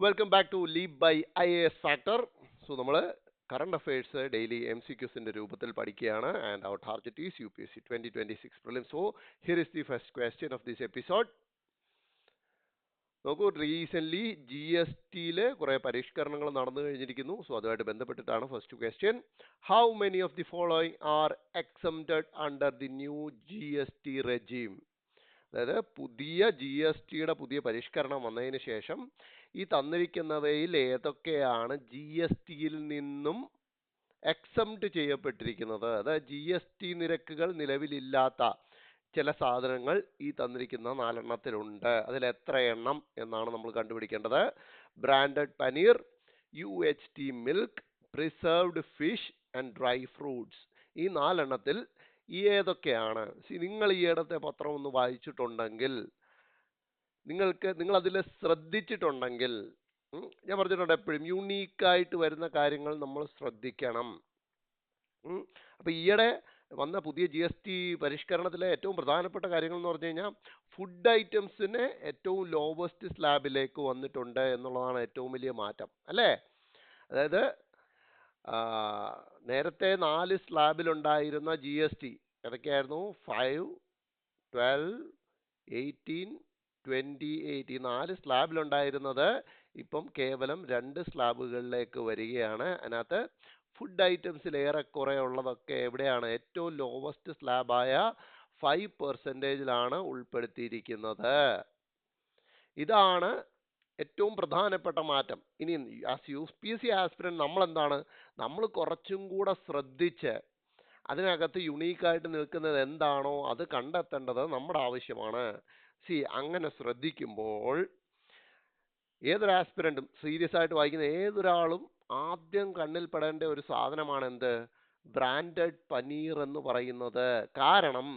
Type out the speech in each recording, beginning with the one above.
Welcome back to Leap by IAS factor. So നമ്മൾ current affairs daily MCQസിന്റെ രൂപത്തിൽ പഠിക്കുകയാണ്. And our target is UPSC 2026 prelims. So here is the first question of this episode. നോക്കൂ, recent GSTയിൽ കുറെ പരിഷ്കരണങ്ങൾ നടന്നു കഴിഞ്ഞിരിക്കുന്നു. സോ അതുമായിട്ട് ബന്ധപ്പെട്ടിട്ടാണ് first question. How many of the following are exempted under the new GST regime? അതായത് പുതിയ GSTയുടെ പുതിയ പരിഷ്കരണം വന്നതിന് ശേഷം ഈ തന്നിരിക്കുന്നവയിൽ ഏതൊക്കെയാണ് GSTയിൽ നിന്നും എക്സംപ്റ്റ് ചെയ്യപ്പെട്ടിരിക്കുന്നത്? അതായത് GST നിരക്കുകൾ നിലവിലില്ലാത്ത ചില സാധനങ്ങൾ ഈ തന്നിരിക്കുന്ന 4 എണ്ണത്തിലുണ്ട്. അതിൽ എത്ര എണ്ണം എന്നാണ് നമ്മൾ കണ്ടുപിടിക്കേണ്ടത്. Branded paneer, UHT milk, preserved fish and dry fruits. ഈ 4 എണ്ണത്തിൽ ഏതൊക്കെയാണ്? നിങ്ങൾ ഈ ഇടത്തെ പത്രം ഒന്ന് വായിച്ചിട്ടുണ്ടെങ്കിൽ, നിങ്ങൾ അതിൽ ശ്രദ്ധിച്ചിട്ടുണ്ടെങ്കിൽ, ഞാൻ പറഞ്ഞിട്ടുണ്ട് എപ്പോഴും യുണീക്കായിട്ട് വരുന്ന കാര്യങ്ങൾ നമ്മൾ ശ്രദ്ധിക്കണം. അപ്പൊ ഈയിടെ വന്ന പുതിയ GST പരിഷ്കരണത്തിലെ ഏറ്റവും പ്രധാനപ്പെട്ട കാര്യങ്ങൾ എന്ന് പറഞ്ഞു കഴിഞ്ഞാൽ ഫുഡ് ഐറ്റംസിന് ഏറ്റവും ലോവസ്റ്റ് സ്ലാബിലേക്ക് വന്നിട്ടുണ്ട് എന്നുള്ളതാണ് ഏറ്റവും വലിയ മാറ്റം, അല്ലേ? അതായത് നേരത്തെ 4 സ്ലാബിലുണ്ടായിരുന്ന GST ഏതൊക്കെയായിരുന്നു? 5, 12, 18, 28. ഈ 4 സ്ലാബിലുണ്ടായിരുന്നത് ഇപ്പം കേവലം 2 സ്ലാബുകളിലേക്ക് വരികയാണ്. അതിനകത്ത് ഫുഡ് ഐറ്റംസിൽ ഏറെക്കുറെ ഉള്ളതൊക്കെ എവിടെയാണ്? ഏറ്റവും ലോവസ്റ്റ് സ്ലാബായ 5% ഉൾപ്പെടുത്തിയിരിക്കുന്നത്. ഇതാണ് ഏറ്റവും പ്രധാനപ്പെട്ട മാറ്റം. ഇനി ആസ് UPSC ആസ്പിരന്റ് നമ്മൾ കുറച്ചും കൂടെ ശ്രദ്ധിച്ച് അതിനകത്ത് യുണീക്കായിട്ട് നിൽക്കുന്നത് എന്താണോ അത് കണ്ടെത്തേണ്ടത് നമ്മുടെ ആവശ്യമാണ്. അങ്ങനെ ശ്രദ്ധിക്കുമ്പോൾ ഏതൊരു ആസ്പിരന്റും, സീരിയസ് ആയിട്ട് വായിക്കുന്ന ഏതൊരാളും ആദ്യം കണ്ണിൽ പെടേണ്ട ഒരു സാധനമാണ് എന്ത്? ബ്രാൻഡഡ് പനീർ എന്ന് പറയുന്നത്. കാരണം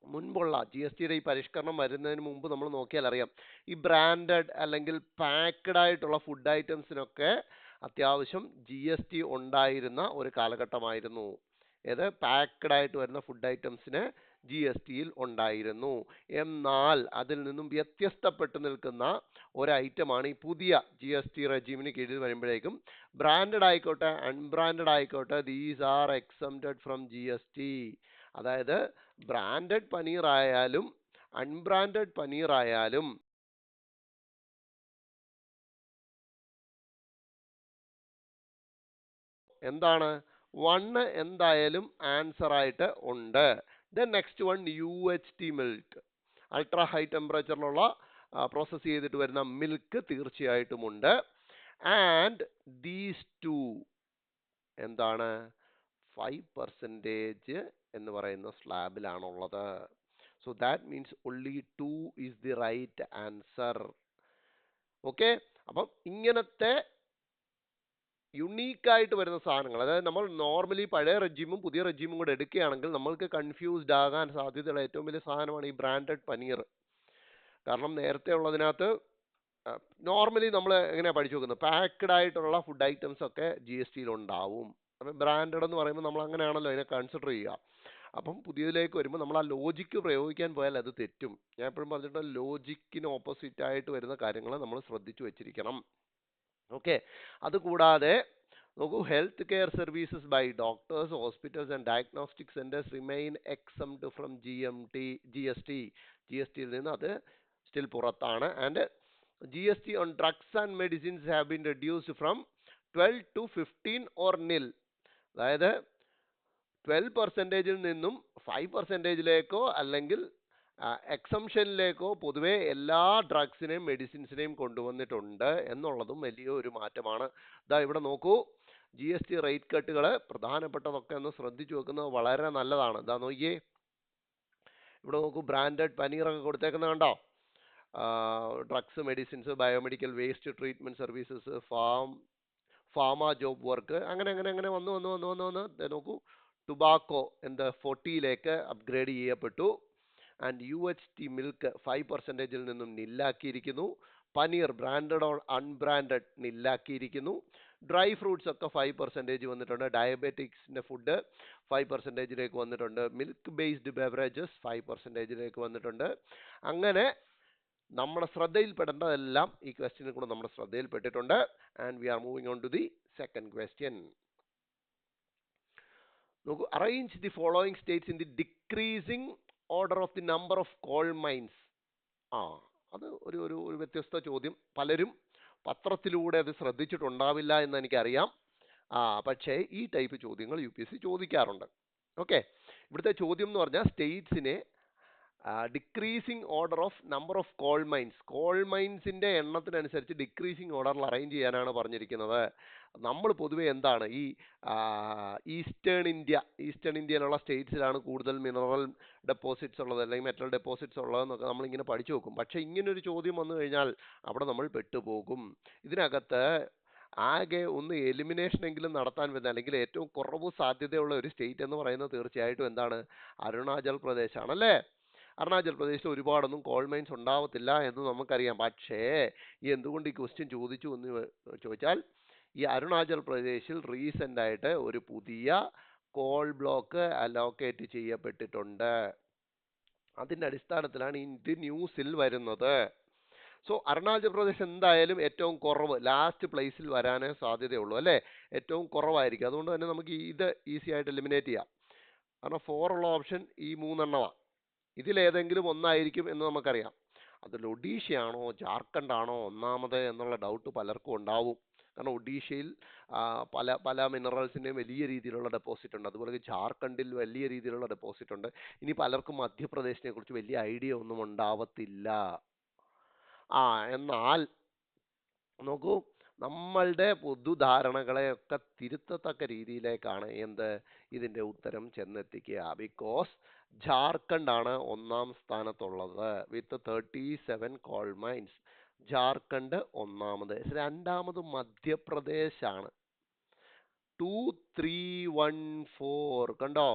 മുൻപുള്ള GSTയുടെ ഈ പരിഷ്കരണം വരുന്നതിന് മുമ്പ് നമ്മൾ നോക്കിയാൽ അറിയാം, ഈ ബ്രാൻഡഡ് അല്ലെങ്കിൽ പാക്ക്ഡ് ആയിട്ടുള്ള ഫുഡ് ഐറ്റംസിനൊക്കെ അത്യാവശ്യം GST ഉണ്ടായിരുന്ന ഒരു കാലഘട്ടമായിരുന്നു. ഏത്? പാക്ക്ഡ് ആയിട്ട് വരുന്ന ഫുഡ് ഐറ്റംസിന് GSTയിൽ ഉണ്ടായിരുന്നു. എന്നാൽ അതിൽ നിന്നും വ്യത്യസ്തപ്പെട്ട് നിൽക്കുന്ന ഒരു ഐറ്റമാണ് ഈ പുതിയ GST റെജീമിന് കീഴിൽ വരുമ്പോഴേക്കും ബ്രാൻഡഡ് ആയിക്കോട്ടെ അൺബ്രാൻഡഡ് ആയിക്കോട്ടെ, these are exempted from GST. അതായത് ബ്രാൻഡഡ് പനീർ ആയാലും അൺബ്രാൻഡഡ് പനീർ ആയാലും എന്താണ്? 1 എന്തായാലും ആൻസർ ആയിട്ട് ഉണ്ട്. Then next one UHT milk, ultra high ടെമ്പറേച്ചറിലുള്ള പ്രോസസ് ചെയ്തിട്ട് വരുന്ന മിൽക്ക് തീർച്ചയായിട്ടും ഉണ്ട്. ആൻഡ് ദീസ് ടു എന്താണ്? 5% എന്ന് പറയുന്ന സ്ലാബിലാണുള്ളത്. So that means only 2 is the right answer. Okay, അപ്പം ഇങ്ങനത്തെ യുണീക്കായിട്ട് വരുന്ന സാധനങ്ങൾ, അതായത് നമ്മൾ നോർമലി പഴയ റെജീമും പുതിയ റെജീമും കൂടെ എടുക്കുകയാണെങ്കിൽ നമ്മൾക്ക് കൺഫ്യൂസ്ഡ് ആകാൻ സാധ്യതയുള്ള ഏറ്റവും വലിയ സാധനമാണ് ഈ ബ്രാൻഡഡ് പനീർ. കാരണം നേരത്തെ ഉള്ളതിനകത്ത് നോർമലി നമ്മൾ എങ്ങനെയാണ് പഠിച്ചു നോക്കുന്നത്? പാക്ക്ഡ് ആയിട്ടുള്ള ഫുഡ് ഐറ്റംസ് ഒക്കെ GSTയിൽ ഉണ്ടാവും. അപ്പം ബ്രാൻഡഡ് എന്ന് പറയുമ്പോൾ നമ്മൾ അങ്ങനെയാണല്ലോ അതിനെ കൺസിഡർ ചെയ്യുക. അപ്പം പുതിയതിലേക്ക് വരുമ്പോൾ നമ്മൾ ആ ലോജിക്ക് പ്രയോഗിക്കാൻ പോയാൽ അത് തെറ്റും. ഞാൻ എപ്പോഴും പറഞ്ഞിട്ടുണ്ട്, ലോജിക്കിന് ഓപ്പോസിറ്റ് ആയിട്ട് വരുന്ന കാര്യങ്ങൾ നമ്മൾ ശ്രദ്ധിച്ചു വെച്ചിരിക്കണം. ഓക്കെ, അതുകൂടാതെ നോക്കൂ, health care services by doctors, hospitals and diagnostic centres remain exempt from GSTയിൽ നിന്ന് അത് സ്റ്റിൽ പുറത്താണ്. ആൻഡ് GST on drugs and medicines have been reduced from 12 to 15 or nil. അതായത് 12%-ൽ നിന്നും 5%-ലേക്കോ അല്ലെങ്കിൽ എക്സംഷനിലേക്കോ പൊതുവെ എല്ലാ ഡ്രഗ്സിനെയും മെഡിസിൻസിനെയും കൊണ്ടുവന്നിട്ടുണ്ട് എന്നുള്ളതും വലിയ ഒരു മാറ്റമാണ്. ഇവിടെ നോക്കൂ, GST റേറ്റ് കട്ടുകൾ പ്രധാനപ്പെട്ടതൊക്കെ ഒന്ന് ശ്രദ്ധിച്ചു വെക്കുന്നത് വളരെ നല്ലതാണ്. നോക്കിയേ, ഇവിടെ നോക്കൂ, ബ്രാൻഡഡ് പനീറൊക്കെ കൊടുത്തേക്കുന്നത് കണ്ടോ? Drugs, medicines, biomedical waste treatment services, pharma job work, അങ്ങനെ വന്ന് നോക്കൂ, ടുബാക്കോ 40ലേക്ക് അപ്ഗ്രേഡ് ചെയ്യപ്പെട്ടു. ആൻഡ് UHT മിൽക്ക് 5%-ൽ നിന്നും നില്ലാക്കിയിരിക്കുന്നു. പനീർ ബ്രാൻഡഡ് ഓർ അൺബ്രാൻഡഡ് നില്ലാക്കിയിരിക്കുന്നു. ഡ്രൈ ഫ്രൂട്ട്സ് ഒക്കെ 5% വന്നിട്ടുണ്ട്. ഡയബറ്റിക്സിന്റെ ഫുഡ് 5%-ലേക്ക് വന്നിട്ടുണ്ട്. മിൽക്ക് ബേസ്ഡ് ബെവറേജസ് 5%-ലേക്ക് വന്നിട്ടുണ്ട്. അങ്ങനെ നമ്മുടെ ശ്രദ്ധയിൽപ്പെടേണ്ടതെല്ലാം ഈ ക്വസ്റ്റ്യനിൽ കൂടെ നമ്മുടെ ശ്രദ്ധയിൽപ്പെട്ടിട്ടുണ്ട്. And we are moving on to the second question. നോക്കൂ, arrange the following states in the decreasing order of the number of coal mines. ആ, അത് ഒരു ഒരു ഒരു വ്യത്യസ്ത ചോദ്യം. പലരും പത്രത്തിലൂടെ അത് ശ്രദ്ധിച്ചിട്ടുണ്ടാവില്ല എന്ന് എനിക്കറിയാം. പക്ഷേ ഈ ടൈപ്പ് ചോദ്യങ്ങൾ UPSC ചോദിക്കാറുണ്ട്. ഓക്കെ, ഇവിടുത്തെ ചോദ്യം എന്ന് പറഞ്ഞാൽ സ്റ്റേറ്റ്സിനെ decreasing order of number of coal മൈൻസിന്റെ എണ്ണത്തിനനുസരിച്ച് ഡിക്രീസിങ് ഓർഡറിൽ അറേഞ്ച് ചെയ്യാനാണ് പറഞ്ഞിരിക്കുന്നത്. നമ്മൾ പൊതുവെ എന്താണ് ഈ ഈസ്റ്റേൺ ഇന്ത്യയിലുള്ള സ്റ്റേറ്റ്സിലാണ് കൂടുതൽ മിനറൽ ഡെപ്പോസിറ്റ്സ് ഉള്ളത് അല്ലെങ്കിൽ മെറ്റൽ ഡെപ്പോസിറ്റ്സ് ഉള്ളതെന്നൊക്കെ നമ്മളിങ്ങനെ പഠിച്ചു നോക്കും. പക്ഷേ ഇങ്ങനൊരു ചോദ്യം വന്നു കഴിഞ്ഞാൽ അവിടെ നമ്മൾ പെട്ടുപോകും. ഇതിനകത്ത് ആകെ ഒന്ന് എലിമിനേഷൻ എങ്കിലും നടത്താൻ പറ്റുന്ന അല്ലെങ്കിൽ ഏറ്റവും കുറവ് സാധ്യതയുള്ള ഒരു സ്റ്റേറ്റ് എന്ന് പറയുന്നത് തീർച്ചയായിട്ടും എന്താണ്? അരുണാചൽ പ്രദേശ് ആണല്ലേ. അരുണാചൽ പ്രദേശിൽ ഒരുപാടൊന്നും കോൾ മൈൻസ് ഉണ്ടാവത്തില്ല എന്ന് നമുക്കറിയാം. പക്ഷേ എന്തുകൊണ്ട് ഈ ക്വസ്റ്റ്യൻ ചോദിച്ചു എന്ന് ചോദിച്ചാൽ, ഈ അരുണാചൽ പ്രദേശിൽ റീസെന്റ് ആയിട്ട് ഒരു പുതിയ കോൾ ബ്ലോക്ക് അലോക്കേറ്റ് ചെയ്യപ്പെട്ടിട്ടുണ്ട്. അതിന്റെ അടിസ്ഥാനത്തിലാണ് ഇത് ന്യൂസിൽ വരുന്നത്. സോ അരുണാചൽ പ്രദേശ് എന്തായാലും ഏറ്റവും കുറവ് ലാസ്റ്റ് പ്ലേസിൽ വരാനേ സാധ്യതയുള്ളൂ അല്ലേ. ഏറ്റവും കുറവായിരിക്കും. അതുകൊണ്ട് തന്നെ നമുക്ക് ഇത് ഈസി ആയിട്ട് എലിമിനേറ്റ് ചെയ്യാം. കാരണം 4 ഉള്ള ഓപ്ഷൻ ഈ 3 എണ്ണമാണ്. ഇതിലേതെങ്കിലും ഒന്നായിരിക്കും എന്ന് നമുക്കറിയാം. അതിൽ ഒഡീഷയാണോ ജാർഖണ്ഡ് ആണോ ഒന്നാമത് എന്നുള്ള ഡൗട്ട് പലർക്കും ഉണ്ടാവും. കാരണം ഒഡീഷയിൽ പല പല മിനറൽസിൻ്റെയും വലിയ രീതിയിലുള്ള ഡെപ്പോസിറ്റ് ഉണ്ട്. അതുപോലെ ജാർഖണ്ഡിൽ വലിയ രീതിയിലുള്ള ഡെപ്പോസിറ്റ് ഉണ്ട്. ഇനി പലർക്കും മധ്യപ്രദേശിനെ കുറിച്ച് വലിയ ഐഡിയ ഒന്നും ഉണ്ടാവത്തില്ല. എന്നാൽ നോക്കൂ, നമ്മളുടെ പൊതുധാരണകളെയൊക്കെ തിരുത്തത്തക്ക രീതിയിലേക്കാണ് ഇതിന്റെ ഉത്തരം ചെന്നെത്തിക്കുക. ബിക്കോസ് ജാർഖണ്ഡ് ആണ് ഒന്നാം സ്ഥാനത്തുള്ളത് വിത്ത് 37 കോൾ മൈൻസ്. ജാർഖണ്ഡ് ഒന്നാമത്. രണ്ടാമത് മധ്യപ്രദേശ് ആണ് 2314. കണ്ടോ,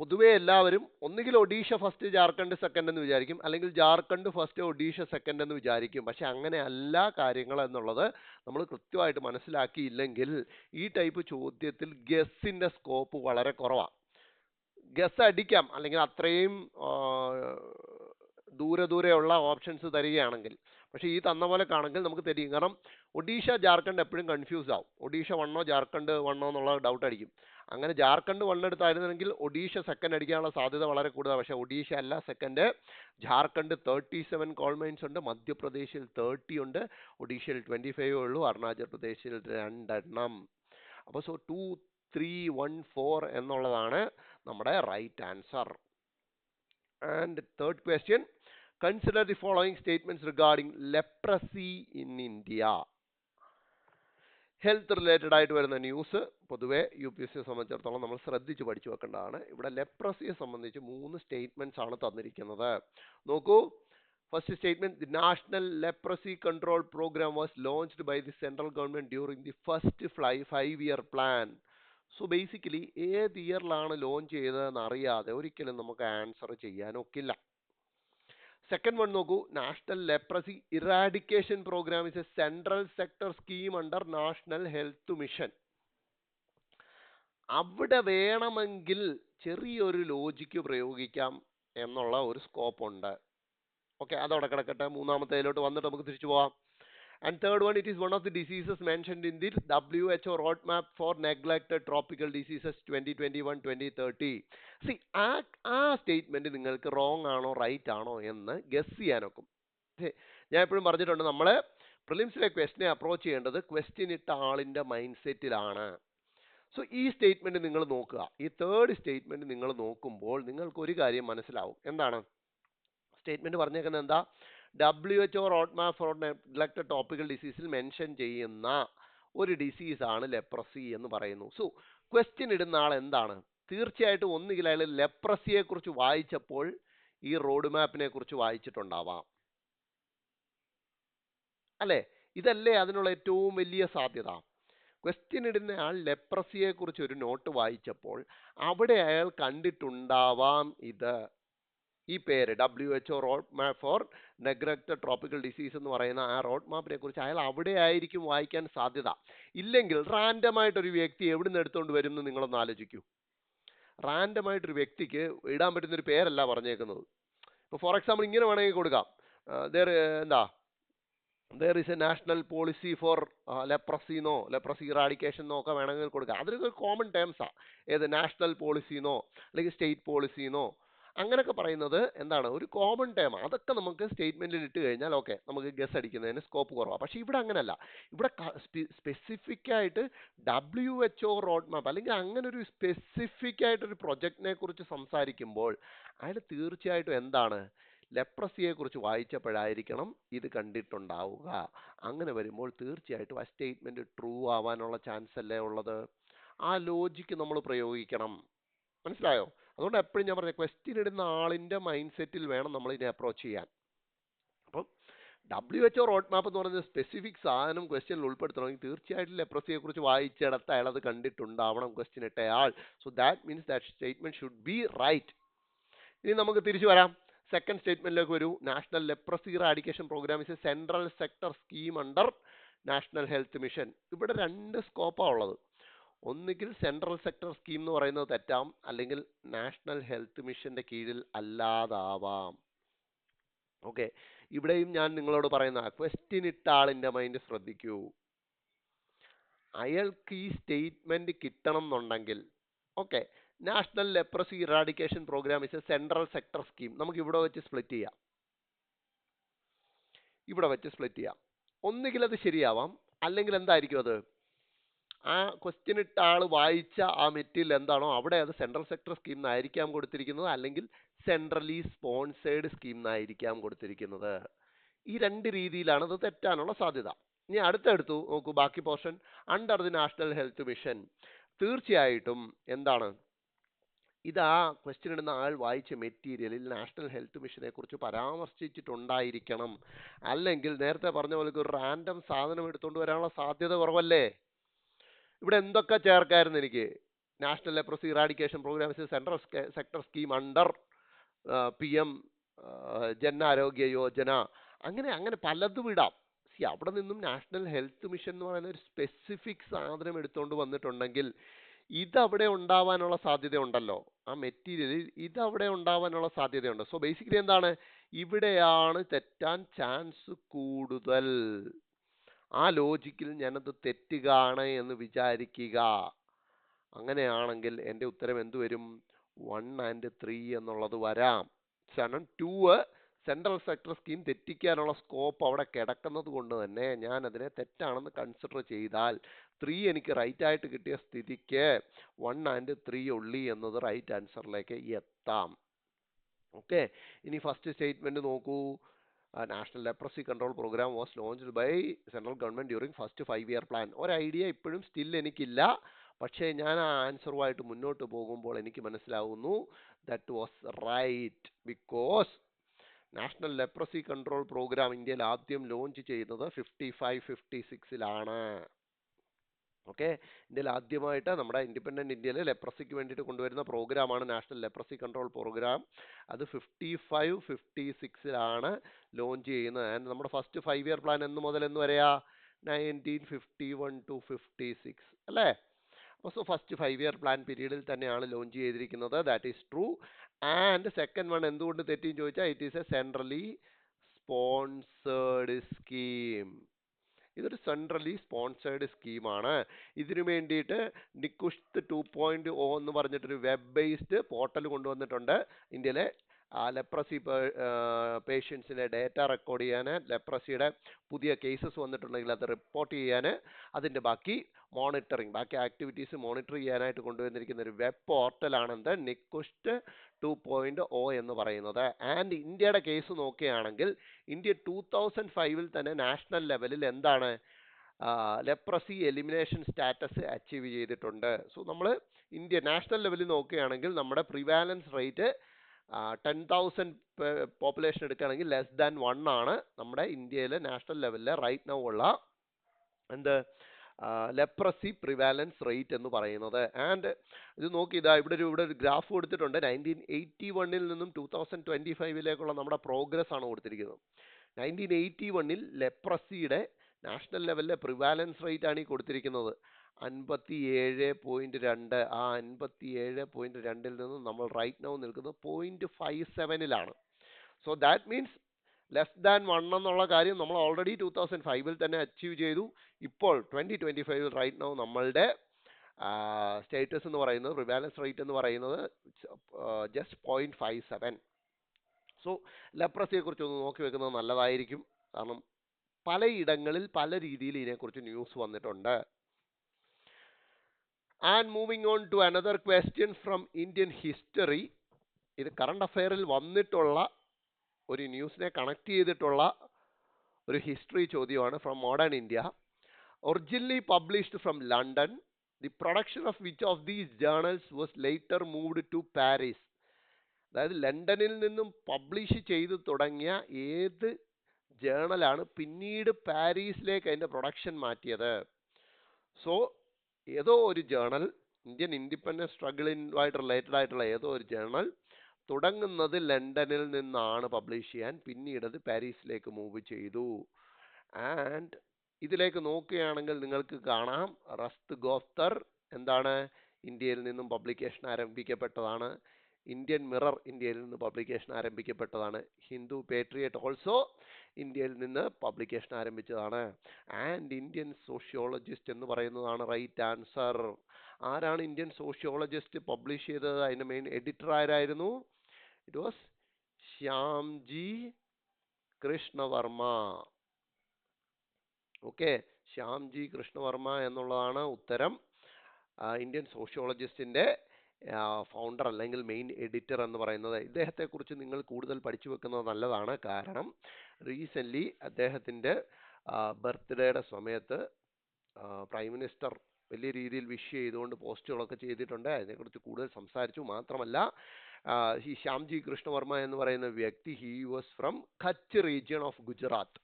പൊതുവെ എല്ലാവരും ഒന്നുകിൽ ഒഡീഷ ഫസ്റ്റ് ജാർഖണ്ഡ് സെക്കൻഡ് എന്ന് വിചാരിക്കും, അല്ലെങ്കിൽ ജാർഖണ്ഡ് ഫസ്റ്റ് ഒഡീഷ സെക്കൻഡ് എന്ന് വിചാരിക്കും. പക്ഷെ അങ്ങനെ അല്ല കാര്യങ്ങൾ എന്നുള്ളത് നമ്മൾ കൃത്യമായിട്ട് മനസ്സിലാക്കിയില്ലെങ്കിൽ ഈ ടൈപ്പ് ചോദ്യത്തിൽ ഗസ്സിന്റെ സ്കോപ്പ് വളരെ കുറവാണ്. ഗസ് അടിക്കാം, അല്ലെങ്കിൽ അത്രയും ദൂരെയുള്ള ഓപ്ഷൻസ് തരികയാണെങ്കിൽ. പക്ഷേ ഈ തന്ന പോലെ കാണെങ്കിൽ നമുക്ക് തരും. കാരണം ഒഡീഷ ജാർഖണ്ഡ് എപ്പോഴും കൺഫ്യൂസ് ആവും. ഒഡീഷ 1 ജാർഖണ്ഡ് 1 എന്നുള്ള ഡൗട്ട് അടിക്കും. അങ്ങനെ ജാർഖണ്ഡ് 1 എടുത്തായിരുന്നെങ്കിൽ ഒഡീഷ സെക്കൻഡ് അടിക്കാനുള്ള സാധ്യത വളരെ കൂടുതലാണ്. പക്ഷേ ഒഡീഷ അല്ല സെക്കൻഡ്. ജാർഖണ്ഡ് 37 കോൾ മൈൻസ് ഉണ്ട്, മധ്യപ്രദേശിൽ 30 ഉണ്ട്, ഒഡീഷയിൽ 25 ഉള്ളൂ, അരുണാചൽ പ്രദേശിൽ 2 എണ്ണം. അപ്പോൾ 2314 എന്നുള്ളതാണ് നമ്മുടെ right answer. And third question, consider the following statements regarding leprosy in India. Health related ആയിട്ട് വരുന്ന ന്യൂസ് പൊതുവെ UPSC സംബന്ധിച്ചിടത്തോളം നമ്മൾ ശ്രദ്ധിച്ച് പഠിച്ചു വെക്കേണ്ടതാണ്. ഇവിടെ ലെപ്രസിയെ സംബന്ധിച്ച് 3 സ്റ്റേറ്റ്മെന്റ്സ് ആണ് തന്നിരിക്കുന്നത്. നോക്കൂ, first statement, the national leprosy control program was launched by the central government during the first 5-year plan. So basically ഏത് ഇയറിലാണ് ലോഞ്ച് ചെയ്തതെന്ന് അറിയാതെ ഒരിക്കലും നമുക്ക് ആൻസർ ചെയ്യാനൊക്കില്ല. സെക്കൻഡ് വൺ നോക്കൂ, national leprosy eradication programme is a central sector scheme under national health mission. അവിടെ വേണമെങ്കിൽ ചെറിയൊരു ലോജിക്ക് പ്രയോഗിക്കാം എന്നുള്ള ഒരു സ്കോപ്പ് ഉണ്ട്. ഓക്കെ, അതവിടെ കിടക്കട്ടെ. മൂന്നാമത്തേലോട്ട് വന്നിട്ട് നമുക്ക് തിരിച്ചു പോവാം. And third one, it is one of the diseases mentioned in the WHO roadmap for neglected tropical diseases 2021-2030. See, ആ സ്റ്റേറ്റ്മെന്റ് നിങ്ങൾക്ക് റോങ് ആണോ റൈറ്റ് ആണോ എന്ന് ഗസ് ചെയ്യാനൊക്കും. ഞാൻ എപ്പോഴും പറഞ്ഞിട്ടുണ്ട്, നമ്മൾ പ്രിലിംസിലെ ക്വസ്റ്റിനെ അപ്രോച്ച് ചെയ്യേണ്ടത് ക്വസ്റ്റ്യൻ ഇട്ട ആളിന്റെ മൈൻഡ് സെറ്റിലാണ്. സോ ഈ സ്റ്റേറ്റ്മെന്റ് നിങ്ങൾ നോക്കുക. ഈ തേർഡ് സ്റ്റേറ്റ്മെന്റ് നിങ്ങൾ നോക്കുമ്പോൾ നിങ്ങൾക്ക് ഒരു കാര്യം മനസ്സിലാവും. എന്താണ് സ്റ്റേറ്റ്മെന്റ് പറഞ്ഞേക്കുന്നത്? എന്താ? WHO road map for neglected tropical ഡിസീസിൽ മെൻഷൻ ചെയ്യുന്ന ഒരു ഡിസീസ് ആണ് ലെപ്രസി എന്ന് പറയുന്നു. സോ ക്വസ്റ്റ്യൻ ഇടുന്ന ആൾ എന്താണ്? തീർച്ചയായിട്ടും ഒന്നുകിൽ അയാൾ ലെപ്രസിയെ കുറിച്ച് വായിച്ചപ്പോൾ ഈ റോഡ് മാപ്പിനെ കുറിച്ച് വായിച്ചിട്ടുണ്ടാവാം, അല്ലേ? ഇതല്ലേ അതിനുള്ള ഏറ്റവും വലിയ സാധ്യത. ക്വസ്റ്റ്യൻ ഇടുന്ന ആൾ ലെപ്രസിയെ കുറിച്ച് ഒരു നോട്ട് വായിച്ചപ്പോൾ അവിടെ അയാൾ കണ്ടിട്ടുണ്ടാവാം ഈ പേര് WHO road map for neglected tropical disease എന്ന് പറയുന്ന ആ റോഡ് മാപ്പിനെ കുറിച്ച് അയാൾ അവിടെ ആയിരിക്കും വായിക്കാൻ സാധ്യത. ഇല്ലെങ്കിൽ റാൻഡമായിട്ടൊരു വ്യക്തി എവിടെ നിന്ന് എടുത്തുകൊണ്ട് വരും എന്ന് നിങ്ങളൊന്ന് ആലോചിക്കൂ. റാൻഡമായിട്ടൊരു വ്യക്തിക്ക് ഇടാൻ പറ്റുന്നൊരു പേരല്ല പറഞ്ഞേക്കുന്നത്. ഇപ്പോൾ ഫോർ എക്സാമ്പിൾ ഇങ്ങനെ വേണമെങ്കിൽ കൊടുക്കാം, എന്താ there is a national policy for leprosy എന്നോ leprosy eradication എന്നൊക്കെ വേണമെങ്കിൽ കൊടുക്കാം. അതൊരു കോമൺ ടേംസാ. ഏത് നാഷണൽ പോളിസി എന്നോ അല്ലെങ്കിൽ സ്റ്റേറ്റ് പോളിസി എന്നോ അങ്ങനെയൊക്കെ പറയുന്നത് എന്താണ്, ഒരു കോമൺ ടേം. അതൊക്കെ നമുക്ക് സ്റ്റേറ്റ്മെന്റിൽ ഇട്ട് കഴിഞ്ഞാൽ ഓക്കെ, നമുക്ക് ഗസ് അടിക്കുന്നതിന് സ്കോപ്പ് കുറവാണ്. പക്ഷെ ഇവിടെ അങ്ങനല്ല. ഇവിടെ സ്പെസിഫിക് ആയിട്ട് WHO റോഡ് മാപ്പ് അല്ലെങ്കിൽ അങ്ങനെ ഒരു സ്പെസിഫിക് ആയിട്ടൊരു പ്രൊജക്റ്റിനെ കുറിച്ച് സംസാരിക്കുമ്പോൾ അയാൾ തീർച്ചയായിട്ടും എന്താണ്, ലെപ്രസിയെ കുറിച്ച് വായിച്ചപ്പോഴായിരിക്കണം ഇത് കണ്ടിട്ടുണ്ടാവുക. അങ്ങനെ വരുമ്പോൾ തീർച്ചയായിട്ടും ആ സ്റ്റേറ്റ്മെന്റ് ട്രൂ ആവാനുള്ള ചാൻസ് അല്ലേ ഉള്ളത്. ആ ലോജിക്ക് നമ്മൾ പ്രയോഗിക്കണം. മനസ്സിലായോ? അതുകൊണ്ട് എപ്പോഴും ഞാൻ പറഞ്ഞ ക്വസ്റ്റ്യൻ ഇടുന്ന ആളിന്റെ മൈൻഡ് സെറ്റിൽ വേണം നമ്മൾ ഇതിനെ അപ്രോച്ച് ചെയ്യാൻ. അപ്പം WHO റോഡ് മാപ്പ് എന്ന് പറയുന്ന സ്പെസിഫിക് സാധനം ക്വസ്റ്റ്യനിൽ ഉൾപ്പെടുത്തണമെങ്കിൽ തീർച്ചയായിട്ടും ലെപ്രസിയെ കുറിച്ച് വായിച്ചിടത്ത് അയാൾ അത് കണ്ടിട്ടുണ്ടാവണം ക്വസ്റ്റ്യൻ ഇട്ടയാൾ. So that means that statement should be right. ഇനി നമുക്ക് തിരിച്ചു വരാം. സെക്കൻഡ് സ്റ്റേറ്റ്മെന്റിലേക്ക് വരൂ. National leprosy eradication programme is a central sector scheme under national health mission. ഇവിടെ രണ്ട് സ്കോപ്പാണ് ഉള്ളത്. ഒന്നുകിൽ സെൻട്രൽ സെക്ടർ സ്കീം എന്ന് പറയുന്നത് തെറ്റാം, അല്ലെങ്കിൽ നാഷണൽ ഹെൽത്ത് മിഷന്റെ കീഴിൽ അല്ലാതാവാം. ഓക്കെ, ഇവിടെയും ഞാൻ നിങ്ങളോട് പറയുന്ന ക്വസ്റ്റ്യൻ ഇട്ട ആളിന്റെ മൈൻഡ് ശ്രദ്ധിക്കൂ. അയാൾക്ക് ഈ സ്റ്റേറ്റ്മെന്റ് കിട്ടണം എന്നുണ്ടെങ്കിൽ okay, national leprosy eradication programme is a central sector scheme. നമുക്ക് ഇവിടെ വെച്ച് സ്പ്ലിറ്റ് ചെയ്യാം. ഇവിടെ വെച്ച് സ്പ്ലിറ്റ് ചെയ്യാം. ഒന്നുകിൽ അത് ശരിയാവാം, അല്ലെങ്കിൽ എന്തായിരിക്കും അത്, ആ ക്വസ്റ്റ്യൻ ഇട്ട ആൾ വായിച്ച ആ മെറ്റീരിയൽ എന്താണോ അവിടെ അത് സെൻട്രൽ സെക്ടർ സ്കീം എന്നായിരിക്കാം കൊടുത്തിരിക്കുന്നത്, അല്ലെങ്കിൽ സെൻട്രലി സ്പോൺസേഡ് സ്കീം എന്നായിരിക്കാം കൊടുത്തിരിക്കുന്നത്. ഈ രണ്ട് രീതിയിലാണ് അത് തെറ്റാനുള്ള സാധ്യത. ഇനി അടുത്തെടുത്തു നോക്കൂ, ബാക്കി portion under the national health mission. തീർച്ചയായിട്ടും എന്താണ്, ഇത് ആ ക്വസ്റ്റ്യൻ ഇടുന്ന ആൾ വായിച്ച മെറ്റീരിയലിൽ നാഷണൽ ഹെൽത്ത് മിഷനെ കുറിച്ച് പരാമർശിച്ചിട്ടുണ്ടായിരിക്കണം. അല്ലെങ്കിൽ നേരത്തെ പറഞ്ഞ പോലെ ഒരു റാൻഡം സാധനം എടുത്തുകൊണ്ട് വരാനുള്ള സാധ്യത കുറവല്ലേ. ഇവിടെ എന്തൊക്കെ ചേർക്കായിരുന്നു എനിക്ക്, national leprosy eradication program central sector scheme under PM Jan Arogya Yojana, അങ്ങനെ അങ്ങനെ പലതും ഇടാം. അവിടെ നിന്നും നാഷണൽ ഹെൽത്ത് മിഷൻ എന്ന് പറയുന്ന ഒരു സ്പെസിഫിക് സാധനം എടുത്തുകൊണ്ട് വന്നിട്ടുണ്ടെങ്കിൽ ഇതവിടെ ഉണ്ടാവാനുള്ള സാധ്യത ഉണ്ടല്ലോ, ആ മെറ്റീരിയലിൽ ഇതവിടെ ഉണ്ടാവാനുള്ള സാധ്യതയുണ്ട്. സോ ബേസിക്കലി എന്താണ്, ഇവിടെയാണ് തെറ്റാൻ ചാൻസ് കൂടുതൽ. ആ ലോജിക്കിൽ ഞാനത് തെറ്റുകയാണ് എന്ന് വിചാരിക്കുക. അങ്ങനെയാണെങ്കിൽ എൻ്റെ ഉത്തരം എന്ത് വരും, 1 and 3 എന്നുള്ളത് വരാം. കാരണം 2 സെൻട്രൽ സെക്ടർ സ്കീം തെറ്റിക്കാനുള്ള സ്കോപ്പ് അവിടെ കിടക്കുന്നത് കൊണ്ട് തന്നെ ഞാൻ അതിനെ തെറ്റാണെന്ന് കൺസിഡർ ചെയ്താൽ 3 എനിക്ക് റൈറ്റ് ആയിട്ട് കിട്ടിയ സ്ഥിതിക്ക് 1 and 3 ഉള്ളി എന്നത് റൈറ്റ് ആൻസറിലേക്ക് എത്താം. ഓക്കെ, ഇനി ഫസ്റ്റ് സ്റ്റേറ്റ്മെന്റ് നോക്കൂ. National leprosy control program was launched by central government during first 5-year plan. ഒരു ഐഡിയ ഇപ്പോഴും സ്റ്റിൽ എനിക്കില്ല. പക്ഷേ ഞാൻ ആ ആൻസറുമായിട്ട് മുന്നോട്ട് പോകുമ്പോൾ എനിക്ക് മനസ്സിലാവുന്നു that was right. Because national leprosy control program ഇന്ത്യയിൽ ആദ്യം ലോഞ്ച് ചെയ്തത് 55-56-ലാണ്. ഓക്കെ, ഇന്ത്യയിൽ ആദ്യമായിട്ട് നമ്മുടെ ഇൻഡിപെൻഡന്റ് ഇന്ത്യയിൽ ലെപ്രസിക്ക് വേണ്ടിയിട്ട് കൊണ്ടുവരുന്ന പ്രോഗ്രാമാണ് നാഷണൽ ലെപ്രസി കൺട്രോൾ പ്രോഗ്രാം. അത് 55-56-ലാണ് ലോഞ്ച് ചെയ്യുന്നത്. ആൻഡ് നമ്മുടെ ഫസ്റ്റ് 5-year പ്ലാൻ എന്ന് മുതൽ എന്ന് വരെയാ, 1951 to 56 അല്ലേ. അപ്പോൾ സോ ഫസ്റ്റ് 5-year പ്ലാൻ പീരീഡിൽ തന്നെയാണ് ലോഞ്ച് ചെയ്തിരിക്കുന്നത്. That is true. And second one എന്തുകൊണ്ട് തെറ്റിന്ന് ചോദിച്ചാൽ, it is A centrally sponsored scheme. ഇതൊരു സെൻട്രലി സ്പോൺസേർഡ് സ്കീമാണ്. ഇതിനു വേണ്ടിയിട്ട് നിക്കുഷ്ത് 2.0 എന്ന് പറഞ്ഞിട്ടൊരു വെബ് ബേസ്ഡ് പോർട്ടൽ കൊണ്ടുവന്നിട്ടുണ്ട്. ഇന്ത്യയിലെ ലെപ്രസി പേഷ്യൻസിൻ്റെ ഡേറ്റ റെക്കോർഡ് ചെയ്യാൻ, ലെപ്രസിയുടെ പുതിയ കേസസ് വന്നിട്ടുണ്ടെങ്കിൽ അത് റിപ്പോർട്ട് ചെയ്യാൻ, അതിൻ്റെ ബാക്കി മോണിറ്ററിങ്, ബാക്കി ആക്ടിവിറ്റീസ് മോണിറ്റർ ചെയ്യാനായിട്ട് കൊണ്ടുവന്നിരിക്കുന്ന ഒരു വെബ് പോർട്ടലാണ് എന്ത്, നിക്കുഷ്ത് 2.0 എന്ന് പറയുന്നത്. ആൻഡ് ഇന്ത്യയുടെ കേസ് നോക്കുകയാണെങ്കിൽ ഇന്ത്യ 2005-ൽ തന്നെ നാഷണൽ ലെവലിൽ എന്താണ്, ലെപ്രസി എലിമിനേഷൻ സ്റ്റാറ്റസ് അച്ചീവ് ചെയ്തിട്ടുണ്ട്. സോ നമ്മൾ ഇന്ത്യ നാഷണൽ ലെവലിൽ നോക്കുകയാണെങ്കിൽ നമ്മുടെ പ്രിവാലൻസ് റേറ്റ് 10,000 പോപ്പുലേഷൻ എടുക്കുകയാണെങ്കിൽ ലെസ് ദാൻ 1 ആണ് നമ്മുടെ ഇന്ത്യയിലെ നാഷണൽ ലെവലിലെ റൈറ്റ് നൗ ഉള്ള എന്ത് ലെപ്രസി പ്രിവാലൻസ് റേറ്റ് എന്ന് പറയുന്നത്. ആൻഡ് ഇത് നോക്കി, ഇതാ ഇവിടെ ഒരു ഗ്രാഫ് കൊടുത്തിട്ടുണ്ട്. 1981-ൽ നിന്നും 2025-ലേക്കുള്ള നമ്മുടെ പ്രോഗ്രസ് ആണ് കൊടുത്തിരിക്കുന്നത്. 1981-ൽ ലെപ്രസിയുടെ നാഷണൽ ലെവലിലെ പ്രിവാലൻസ് റേറ്റ് ആണ് ഈ കൊടുത്തിരിക്കുന്നത് 57.2. ആ 57.2-ൽ നിന്നും നമ്മൾ റൈറ്റ് നൗ നിൽക്കുന്നത് 0.57-ലാണ്. So that means less than 1 എന്നുള്ള കാര്യം നമ്മൾ ഓൾറെഡി 2005 തന്നെ അച്ചീവ് ചെയ്തു. ഇപ്പോൾ 2025 റൈറ്റ് നൗ നമ്മളുടെ സ്റ്റേറ്റസ് എന്ന് പറയുന്നത്, റിവാലൻസ് റേറ്റ് എന്ന് പറയുന്നത് ജസ്റ്റ് 0.57. സോ ലെപ്രസിയെ കുറിച്ച് ഒന്ന് നോക്കി വെക്കുന്നത് നല്ലതായിരിക്കും. കാരണം പലയിടങ്ങളിൽ പല രീതിയിൽ ഇതിനെക്കുറിച്ച് ന്യൂസ് വന്നിട്ടുണ്ട്. And moving on to another question from Indian history. ഇത് കറണ്ട് അഫെയറിൽ വന്നിട്ടുള്ള ഒരു ന്യൂസിനെ കണക്ട് ചെയ്തിട്ടുള്ള ഒരു ഹിസ്റ്ററി ചോദ്യമാണ്. From modern India. Originally published from London, the production of which of these journals was later moved to Paris. അതായത് ലണ്ടനിൽ നിന്നും പബ്ലിഷ് ചെയ്തു തുടങ്ങിയ ഏത് ജേർണലാണ് പിന്നീട് പാരീസിലേക്ക് അതിൻ്റെ പ്രൊഡക്ഷൻ മാറ്റിയത്? സോ ഏതോ ഒരു ജേർണൽ, ഇന്ത്യൻ ഇൻഡിപെൻഡൻസ് സ്ട്രഗിളുമായിട്ട് റിലേറ്റഡ് ആയിട്ടുള്ള ഏതോ ഒരു ജേർണൽ തുടങ്ങുന്നത് ലണ്ടനിൽ നിന്നാണ് പബ്ലിഷ് ചെയ്യാൻ, പിന്നീട് അത് പാരീസിലേക്ക് മൂവ് ചെയ്തു. ആൻഡ് ഇതിലേക്ക് നോക്കുകയാണെങ്കിൽ നിങ്ങൾക്ക് കാണാം, റസ്ത് ഗോഫ്തർ എന്താണ്, ഇന്ത്യയിൽ നിന്നും പബ്ലിക്കേഷൻ ആരംഭിക്കപ്പെട്ടതാണ്. ഇന്ത്യൻ മിറർ ഇന്ത്യയിൽ നിന്ന് പബ്ലിക്കേഷൻ ആരംഭിക്കപ്പെട്ടതാണ്. ഹിന്ദു പേട്രിയറ്റ് ഓൾസോ ഇന്ത്യയിൽ നിന്ന് പബ്ലിക്കേഷൻ ആരംഭിച്ചതാണ്. ആൻഡ് ഇന്ത്യൻ സോഷ്യോളജിസ്റ്റ് എന്ന് പറയുന്നതാണ് റൈറ്റ് ആൻസർ. ആരാണ് ഇന്ത്യൻ സോഷ്യോളജിസ്റ്റ് പബ്ലിഷ് ചെയ്തത്? അതിൻ്റെ മെയിൻ എഡിറ്റർ ആരായിരുന്നു? It was Shyamji Krishna Varma. Okay, Shyamji Krishna Varma എന്നുള്ളതാണ് ഉത്തരം. ഇന്ത്യൻ സോഷ്യോളജിസ്റ്റിന്റെ ഫൗണ്ടർ അല്ലെങ്കിൽ മെയിൻ എഡിറ്റർ എന്ന് പറയുന്നത്. ഇദ്ദേഹത്തെക്കുറിച്ച് നിങ്ങൾ കൂടുതൽ പഠിച്ചു വെക്കുന്നത് നല്ലതാണ്. കാരണം റീസെൻ്റ്ലി അദ്ദേഹത്തിൻ്റെ ബർത്ത്ഡേയുടെ സമയത്ത് പ്രൈം മിനിസ്റ്റർ വലിയ രീതിയിൽ വിഷ് ചെയ്തുകൊണ്ട് പോസ്റ്റുകളൊക്കെ ചെയ്തിട്ടുണ്ട്. അതിനെക്കുറിച്ച് കൂടുതൽ സംസാരിച്ചു. മാത്രമല്ല ഈ ശ്യാംജി കൃഷ്ണവർമ്മ എന്ന് പറയുന്ന വ്യക്തി, he was from Kutch region of Gujarat.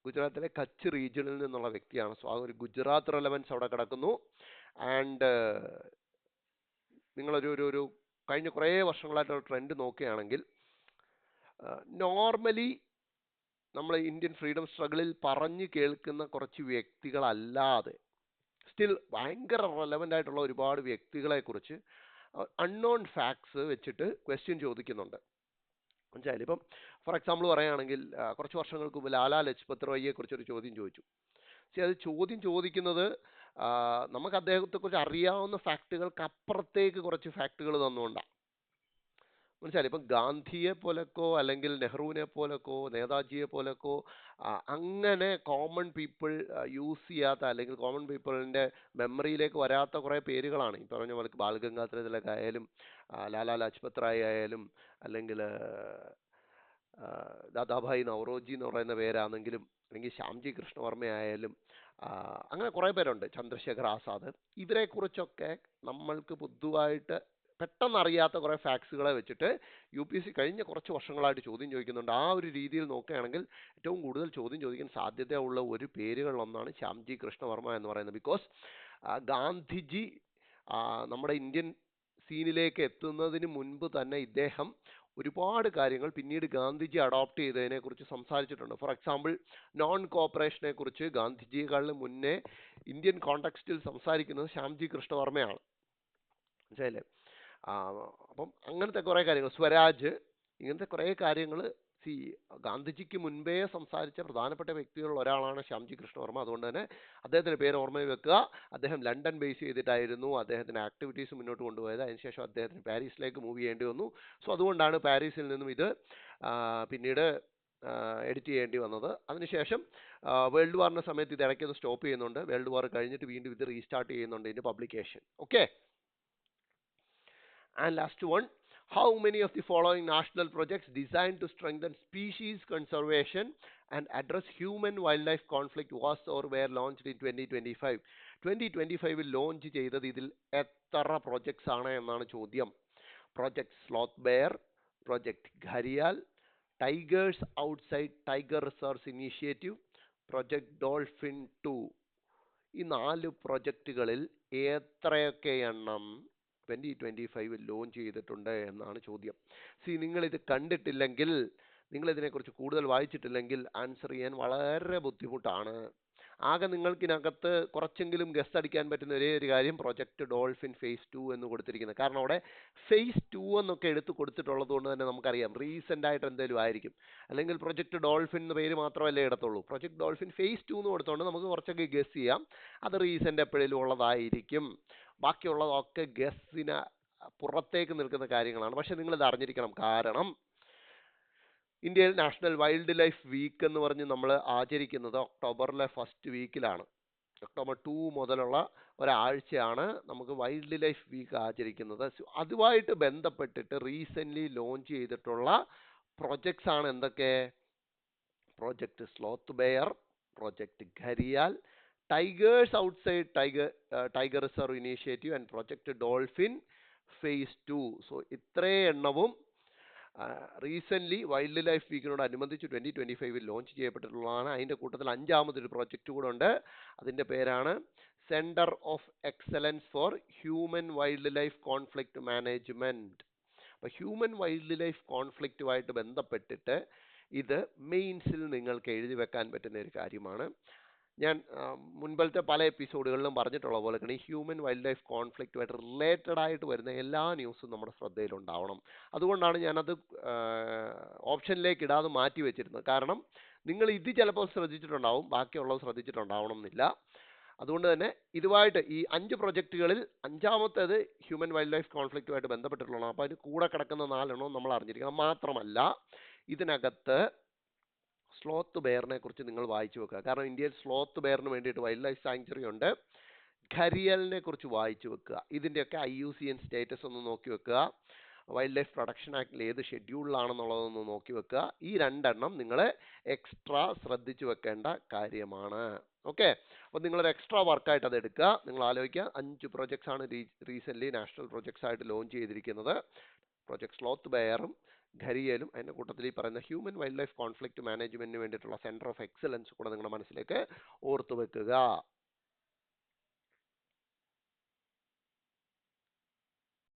ഗുജറാത്തിലെ കച്ച് റീജിയണിൽ നിന്നുള്ള വ്യക്തിയാണ്. സോ ആ ഒരു ഗുജറാത്ത് റെലവൻസ് അവിടെ കിടക്കുന്നു. ആൻഡ് നിങ്ങളൊരു കഴിഞ്ഞ കുറേ വർഷങ്ങളായിട്ടുള്ള ട്രെൻഡ് നോക്കുകയാണെങ്കിൽ നോർമലി നമ്മൾ ഇന്ത്യൻ ഫ്രീഡം സ്ട്രഗിളിൽ പറഞ്ഞു കേൾക്കുന്ന കുറച്ച് വ്യക്തികളല്ലാതെ സ്റ്റിൽ ഭയങ്കര റെലവൻ്റ് ആയിട്ടുള്ള ഒരുപാട് വ്യക്തികളെക്കുറിച്ച് അൺനോൺ ഫാക്ട്സ് വെച്ചിട്ട് ക്വസ്റ്റ്യൻ ചോദിക്കുന്നുണ്ട്. മനസ്സിലായില്ലേ? ഇപ്പം ഫോർ എക്സാമ്പിൾ പറയുകയാണെങ്കിൽ കുറച്ച് വർഷങ്ങൾക്ക് മുമ്പ് ലാലാ ലജ്പത് റായിയെ കുറിച്ചൊരു ചോദ്യം ചോദിച്ചു. പക്ഷേ അത് ചോദ്യം ചോദിക്കുന്നത് നമുക്ക് അദ്ദേഹത്തെക്കുറിച്ച് അറിയാവുന്ന ഫാക്റ്റുകൾക്ക് അപ്പുറത്തേക്ക് കുറച്ച് ഫാക്റ്റുകൾ തന്നുകൊണ്ടാണ്. മനസ്സിലായി? ഇപ്പം ഗാന്ധിയെ പോലൊക്കോ അല്ലെങ്കിൽ നെഹ്റുവിനെ പോലൊക്കോ നേതാജിയെ പോലൊക്കോ അങ്ങനെ കോമൺ പീപ്പിൾ യൂസ് ചെയ്യാത്ത അല്ലെങ്കിൽ കോമൺ പീപ്പിളിൻ്റെ മെമ്മറിയിലേക്ക് വരാത്ത കുറേ പേരുകളാണ്. ഈ പറഞ്ഞ പോലെ ബാൽ ഗംഗാധര തിലക് ആയാലും ലാലാ ലജ്പത് റായ് ആയാലും അല്ലെങ്കിൽ ദാദാഭായ് നവറോജി എന്ന് പറയുന്ന പേരാണെങ്കിലും അല്ലെങ്കിൽ ശ്യാംജി കൃഷ്ണവർമ്മ ആയാലും അങ്ങനെ കുറേ പേരുണ്ട്, ചന്ദ്രശേഖർ ആസാദ്. ഇവരെക്കുറിച്ചൊക്കെ നമ്മൾക്ക് പൊതുവായിട്ട് പെട്ടെന്ന് അറിയാത്ത കുറേ ഫാക്ട്സുകളെ വെച്ചിട്ട് UPSC കഴിഞ്ഞ കുറച്ച് വർഷങ്ങളായിട്ട് ചോദ്യം ചോദിക്കുന്നുണ്ട്. ആ ഒരു രീതിയിൽ നോക്കുകയാണെങ്കിൽ ഏറ്റവും കൂടുതൽ ചോദ്യം ചോദിക്കാൻ സാധ്യതയുള്ള ഒരു പേരുകളിലൊന്നാണ് ശ്യാംജി കൃഷ്ണവർമ്മ എന്ന് പറയുന്നത്. ബിക്കോസ് ഗാന്ധിജി നമ്മുടെ ഇന്ത്യൻ സീനിലേക്ക് എത്തുന്നതിന് മുൻപ് തന്നെ ഇദ്ദേഹം ഒരുപാട് കാര്യങ്ങൾ പിന്നീട് ഗാന്ധിജി അഡോപ്റ്റ് ചെയ്തതിനെ കുറിച്ച് സംസാരിച്ചിട്ടുണ്ട്. ഫോർ എക്സാമ്പിൾ നോൺ കോപ്പറേഷനെ കുറിച്ച് ഗാന്ധിജിയെക്കാളിലും മുന്നേ ഇന്ത്യൻ കോണ്ടെക്സ്റ്റിൽ സംസാരിക്കുന്നത് ശ്യാംജി കൃഷ്ണവർമ്മയാണ്. മനസ്സിലായില്ലേ? അപ്പം അങ്ങനത്തെ കുറേ കാര്യങ്ങൾ, സ്വരാജ്, ഇങ്ങനത്തെ കുറേ കാര്യങ്ങൾ ഗാന്ധിജിക്ക് മുൻപേ സംസാരിച്ച പ്രധാനപ്പെട്ട വ്യക്തികളിൽ ഒരാളാണ് ശ്യാംജി കൃഷ്ണവർമ്മ. അതുകൊണ്ട് തന്നെ അദ്ദേഹത്തിൻ്റെ പേര് ഓർമ്മയിൽ വെക്കുക. അദ്ദേഹം ലണ്ടൻ ബേസ് ചെയ്തിട്ടായിരുന്നു അദ്ദേഹത്തിൻ്റെ ആക്ടിവിറ്റീസ് മുന്നോട്ട് കൊണ്ടുപോയത്. അതിനുശേഷം അദ്ദേഹത്തിന് പാരീസിലേക്ക് മൂവ് ചെയ്യേണ്ടി വന്നു. സോ അതുകൊണ്ടാണ് പാരീസിൽ നിന്നും ഇത് പിന്നീട് എഡിറ്റ് ചെയ്യേണ്ടി വന്നത്. അതിനുശേഷം വേൾഡ് വാറിൻ്റെ സമയത്ത് ഇത് ഇടയ്ക്കൊന്ന് സ്റ്റോപ്പ് ചെയ്യുന്നുണ്ട്. വേൾഡ് വാർ കഴിഞ്ഞിട്ട് വീണ്ടും ഇത് റീസ്റ്റാർട്ട് ചെയ്യുന്നുണ്ട് ഇതിൻ്റെ publication. Okay. And last one, how many of the following national projects designed to strengthen species conservation and address human-wildlife conflict was or were launched in 2025? 2025 launch ചെയ്തത് ഇതിൽ എത്ര projects ആണ് എന്നാണ് ചോദ്യം. Project sloth bear, project gharial, tigers outside tiger reserves initiative, project dolphin 2. ഈ 4 പ്രൊജക്റ്റുകളിൽ എത്രയൊക്കെ എണ്ണം 2025 launch ചെയ്തിട്ടുണ്ട് എന്നാണ് ചോദ്യം. നിങ്ങളിത് കണ്ടിട്ടില്ലെങ്കിൽ, നിങ്ങളിതിനെക്കുറിച്ച് കൂടുതൽ വായിച്ചിട്ടില്ലെങ്കിൽ ആൻസർ ചെയ്യാൻ വളരെ ബുദ്ധിമുട്ടാണ്. ആകെ നിങ്ങൾക്കിനകത്ത് കുറച്ചെങ്കിലും ഗസ് അടിക്കാൻ പറ്റുന്ന ഒരേ ഒരു കാര്യം പ്രൊജക്ട് ഡോൾഫിൻ ഫേസ് 2 എന്ന് കൊടുത്തിരിക്കുന്നത്. കാരണം അവിടെ ഫേസ് 2 എന്നൊക്കെ എടുത്ത് കൊടുത്തിട്ടുള്ളത് കൊണ്ട് തന്നെ നമുക്കറിയാം റീസെൻ്റ് ആയിട്ട് എന്തെങ്കിലും ആയിരിക്കും. അല്ലെങ്കിൽ പ്രൊജക്ട് ഡോൾഫിൻ എന്ന പേര് മാത്രമല്ലേ ഇടത്തുള്ളൂ. പ്രൊജക്ട് ഡോൾഫിൻ ഫേസ് 2 എന്ന് കൊടുത്തുകൊണ്ട് നമുക്ക് കുറച്ചൊക്കെ ഗസ് ചെയ്യാം. അത് റീസെൻ്റ് എപ്പോഴേലും ഉള്ളതായിരിക്കും. ബാക്കിയുള്ളതൊക്കെ ഗസ്സിന് പുറത്തേക്ക് നിൽക്കുന്ന കാര്യങ്ങളാണ്. പക്ഷെ നിങ്ങളിത് അറിഞ്ഞിരിക്കണം. കാരണം ഇന്ത്യയിൽ നാഷണൽ വൈൽഡ് ലൈഫ് വീക്ക് എന്ന് പറഞ്ഞ് നമ്മൾ ആചരിക്കുന്നത് ഒക്ടോബറിലെ ഫസ്റ്റ് വീക്കിലാണ്. ഒക്ടോബർ 2 മുതലുള്ള ഒരാഴ്ചയാണ് നമുക്ക് വൈൽഡ് ലൈഫ് വീക്ക് ആചരിക്കുന്നത്. അതുമായിട്ട് ബന്ധപ്പെട്ടിട്ട് റീസെൻ്റ്ലി ലോഞ്ച് ചെയ്തിട്ടുള്ള പ്രൊജക്ട്സ് ആണ് എന്തൊക്കെ? Project sloth bear, project gharial, tigers outside tiger reserve initiative and project dolphin phase 2. So ഇത്രയും എണ്ണവും റീസെൻ്റ്ലി വൈൽഡ് ലൈഫ് വീക്കിനോടനുബന്ധിച്ച് 2025 ലോഞ്ച് ചെയ്യപ്പെട്ടിട്ടുള്ളതാണ്. അതിൻ്റെ കൂട്ടത്തിൽ അഞ്ചാമതൊരു പ്രോജക്റ്റ് കൂടെ ഉണ്ട്. അതിൻ്റെ പേരാണ് centre of excellence for human wild life conflict management. അപ്പോൾ ഹ്യൂമൻ വൈൽഡ് ലൈഫ് കോൺഫ്ലിക്റ്റുമായിട്ട് ബന്ധപ്പെട്ടിട്ട് ഇത് മെയിൻസിൽ നിങ്ങൾക്ക് എഴുതി വെക്കാൻ പറ്റുന്ന ഒരു കാര്യമാണ്. ഞാൻ മുൻപത്തെ പല എപ്പിസോഡുകളിലും പറഞ്ഞിട്ടുള്ള പോലെ തന്നെ ഈ ഹ്യൂമൻ വൈൽഡ് ലൈഫ് കോൺഫ്ലിക്റ്റുമായിട്ട് റിലേറ്റഡ് ആയിട്ട് വരുന്ന എല്ലാ ന്യൂസും നമ്മുടെ ശ്രദ്ധയിലുണ്ടാവണം. അതുകൊണ്ടാണ് ഞാനത് ഓപ്ഷനിലേക്ക് ഇടാതെ മാറ്റി വെച്ചിരുന്നത്. കാരണം നിങ്ങൾ ഇത് ചിലപ്പോൾ ശ്രദ്ധിച്ചിട്ടുണ്ടാവും, ബാക്കിയുള്ളത് ശ്രദ്ധിച്ചിട്ടുണ്ടാവണം എന്നില്ല. അതുകൊണ്ട് തന്നെ ഇതുമായിട്ട് ഈ 5 പ്രൊജക്റ്റുകളിൽ അഞ്ചാമത്തേത് ഹ്യൂമൻ വൈൽഡ് ലൈഫ് കോൺഫ്ലിക്റ്റുമായിട്ട് ബന്ധപ്പെട്ടിട്ടുള്ളതാണ്. അപ്പോൾ അതിന് കൂടെ കിടക്കുന്ന 4 എണ്ണം നമ്മൾ അറിഞ്ഞിരിക്കണം. മാത്രമല്ല ഇതിനകത്ത് സ്ലോത്ത് ബെയറിനെ കുറിച്ച് നിങ്ങൾ വായിച്ചു വെക്കുക. കാരണം ഇന്ത്യയിൽ സ്ലോത്ത് ബെയറിന് വേണ്ടിയിട്ട് വൈൽഡ് ലൈഫ് സാങ്ച്വറി ഉണ്ട്. ഘരിയലിനെ കുറിച്ച് വായിച്ചു വെക്കുക. ഇതിൻ്റെയൊക്കെ IUCN സ്റ്റേറ്റസ് ഒന്ന് നോക്കി വെക്കുക. വൈൽഡ് ലൈഫ് പ്രൊട്ടക്ഷൻ ആക്ടിൽ ഏത് ഷെഡ്യൂളിലാണെന്നുള്ളതൊന്ന് നോക്കി വെക്കുക. ഈ 2 എണ്ണം നിങ്ങൾ എക്സ്ട്രാ ശ്രദ്ധിച്ചു വെക്കേണ്ട കാര്യമാണ്. ഓക്കെ, അപ്പോൾ നിങ്ങളൊരു എക്സ്ട്രാ വർക്കായിട്ട് അത് എടുക്കുക. നിങ്ങൾ ആലോചിക്കുക, 5 പ്രൊജക്ട്സ് ആണ് റീസെൻ്റ്ലി നാഷണൽ പ്രൊജക്ട്സ് ആയിട്ട് ലോഞ്ച് ചെയ്തിരിക്കുന്നത്. പ്രൊജക്ട് സ്ലോത്ത് ബെയറും ഘരിയലും അതിൻ്റെ കൂട്ടത്തിൽ ഈ പറയുന്ന ഹ്യൂമൻ വൈൽഡ് ലൈഫ് കോൺഫ്ലിക്റ്റ് മാനേജ്മെൻറ്റിന് വേണ്ടിയിട്ടുള്ള സെൻറ്റർ ഓഫ് എക്സലൻസ് കൂടെ നിങ്ങളുടെ മനസ്സിലേക്ക് ഓർത്തു വെക്കുക.